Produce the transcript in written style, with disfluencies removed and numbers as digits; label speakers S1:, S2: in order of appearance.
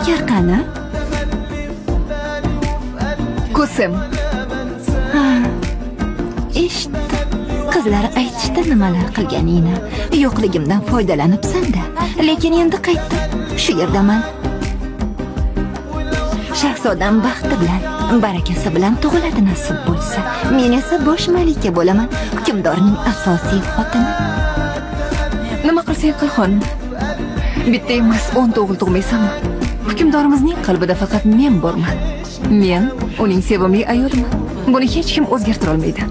S1: Shakar qani?
S2: Ko'sim.
S1: Eshitdim. Qizlar aytishdi nimalar qilganingni. Yo'qligimdan foydalanibsan-da. Lekin endi qaytdim. Shu yerdaman. Shahzodam baxti bilan, barakasi bilan tug'iladi nasib bo'lsa. Men esa bosh malika bo'laman, hukmdorning asosiy xotini.
S2: Nima qilsang qil xonim. Bitta emas 10 o'g'il tug'maysanmi? Hukmdorimizning qalbida faqat men borman. Men uning sevimli ayoliman. Buni hech kim o'zgartira olmaydi.